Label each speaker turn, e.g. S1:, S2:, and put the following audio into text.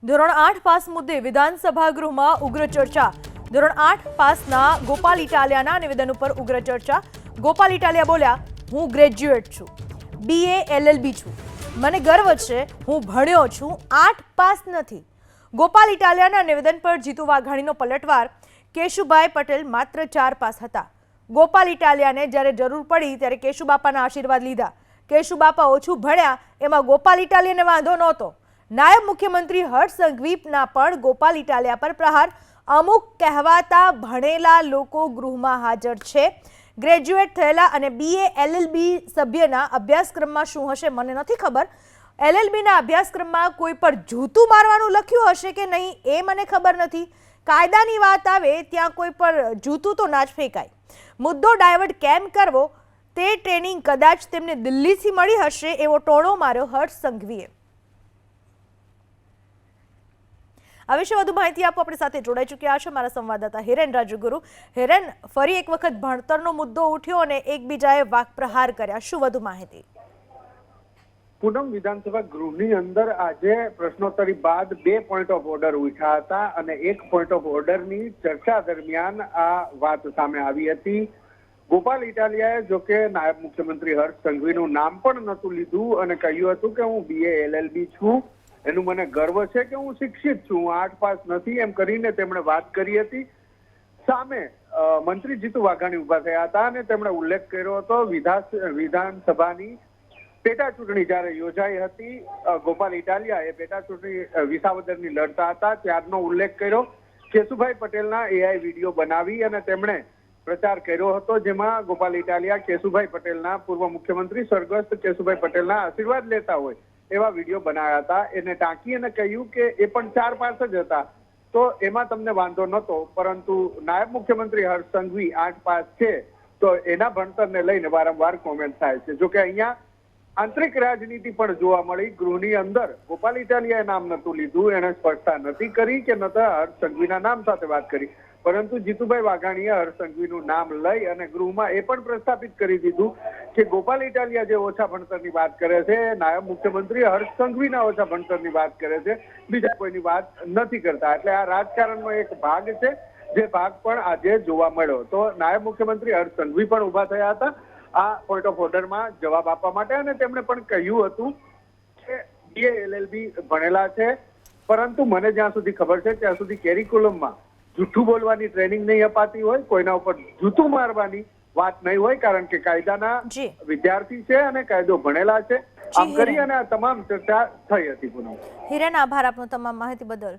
S1: ધોરણ 8 પાસ મુદ્દે વિધાનસભા ગૃહમાં ઉગ્ર ચર્ચા. ધોરણ 8 પાસના ગોપાલ ઇટાલિયાના નિવેદન ઉપર ઉગ્ર ચર્ચા. ગોપાલ ઇટાલિયા બોલ્યા, હું ગ્રેજ્યુએટ છું, BA LLB છું, મને ગર્વ છે, હું ભણ્યો છું, 8 પાસ નથી. ગોપાલ ઇટાલિયાના નિવેદન પર જીતુ વાઘાણીનો પલટવાર. કેશુભાઈ પટેલ માત્ર 4 પાસ હતા. ગોપાલ ઇટાલિયાને જ્યારે જરૂર પડી ત્યારે કેશુબાપાના આશીર્વાદ લીધા. કેશુબાપા ઓછું ભણ્યા એમાં ગોપાલ ઇટાલિયાને વાંધો નહોતો. નાયબ મુખ્યમંત્રી હર્ષ સંઘવીના પણ ગોપાલ ઇટાલિયા પર પ્રહાર. અમુક કહેવાતા ભણેલા લોકો ગૃહમાં હાજર છે. ગ્રેજ્યુએટ થયેલા અને BA LLB સભ્યના અભ્યાસક્રમમાં શું હશે મને નથી ખબર. LLBના અભ્યાસક્રમમાં કોઈ પર જૂતું મારવાનું લખ્યું હશે કે નહીં એ મને ખબર નથી. કાયદાની વાત આવે ત્યાં કોઈ પર જૂતું તો ના જ ફેંકાય. મુદ્દો ડાયવર્ટ કેમ કરવો તે ટ્રેનિંગ કદાચ તેમને દિલ્હીથી મળી હશે એવો ટોણો માર્યો હર્ષ સંઘવીએ. આ વિશે વધુ માહિતી આપો આપણી સાથે જોડાઈ ચૂક્યા છે મારા સંવાદદાતા હિરેન રાજુગુરુ. હિરેન, ફરી એક વખત ભણતરનો મુદ્દો ઉઠ્યો અને એકબીજાએ વાકપ્રહાર કર્યા, શું વધુ માહિતી?
S2: પૂનમ, વિધાનસભા ગૃહની અંદર આજે પ્રશ્નોત્તરી બાદ 2 પોઈન્ટ ઓફ ઓર્ડર ઉઠ્યા હતા અને 1 પોઈન્ટ ઓફ ઓર્ડરની ચર્ચા દરમિયાન આ વાત સામે આવી હતી. ગોપાલ ઇટાલિયાએ જોકે નાયબ મુખ્યમંત્રી હર્ષ સંઘવીનું નામ પણ નહોતું લીધું અને કહ્યું હતું કે હું BA LLB છું, એનું મને ગર્વ છે કે હું શિક્ષિત છું, 8 પાસ નથી, એમ કરીને તેમણે વાત કરી હતી. સામે મંત્રી જીતુ વાઘાણી ઉભા થયા હતા અને તેમણે ઉલ્લેખ કર્યો હતો વિધાનસભાની પેટા ચૂંટણી જ્યારે યોજાઈ હતી, ગોપાલ ઇટાલિયા એ પેટા ચૂંટણી વિસાવદરની લડતા હતા ત્યારનો ઉલ્લેખ કર્યો. કેશુભાઈ પટેલના AI વિડીયો બનાવી અને તેમણે પ્રચાર કર્યો હતો, જેમાં ગોપાલ ઇટાલિયા કેશુભાઈ પટેલના પૂર્વ મુખ્યમંત્રી સ્વર્ગસ્થ કેશુભાઈ પટેલના આશીર્વાદ લેતા હોય એવા વિડીયો બનાવ્યા હતા. એને ટાંકી અને કહ્યું કે એ પણ 4 પાસ જ હતા તો એમાં તમને વાંધો નહોતો, પરંતુ નાયબ મુખ્યમંત્રી હર્ષ સંઘવી 8 પાસ છે તો એના ભણતરને લઈને વારંવાર કોમેન્ટ થાય છે. જોકે અહીંયા આંતરિક રાજનીતિ પણ જોવા મળી. ગૃહની અંદર ગોપાલ ઇટાલિયાએ નામ નહોતું લીધું, એને સ્પષ્ટતા નથી કરી કે ન તો હર્ષ સંઘવીના નામ સાથે વાત કરી, પરંતુ જીતુભાઈ વાઘાણીએ હર્ષ સંઘવીનું નામ લઈ અને ગૃહમાં એ પણ પ્રસ્થાપિત કરી દીધું કે ગોપાલ ઇટાલિયા જે ઓછા ભણતરની વાત કરે છે, નાયબ મુખ્યમંત્રી હર્ષ સંઘવીના ઓછા ભણતરની વાત કરે છે, બીજા કોઈની વાત નથી કરતા. એટલે આ રાજકારણનો એક ભાગ છે, જે ભાગ પણ આજે જોવા મળ્યો. તો નાયબ મુખ્યમંત્રી હર્ષ સંઘવી પણ ઉભા થયા હતા આ પોઈન્ટ ઓફ ઓર્ડરમાં જવાબ આપવા માટે અને તેમણે પણ કહ્યું હતું કે BA LLB ભણેલા છે, પરંતુ મને જ્યાં સુધી ખબર છે ત્યાં સુધી કેરિક્યુલમમાં જૂઠું બોલવાની ટ્રેનિંગ નહીં અપાતી હોય, કોઈના ઉપર જૂતું મારવાની વાત નહીં હોય, કારણ કે કાયદાના વિદ્યાર્થી છે અને કાયદો ભણેલા છે. આમ કરી અને આ તમામ ચર્ચા થઈ હતી. પૂનમ,
S1: હિરેન, આભાર આપનો તમામ માહિતી બદલ.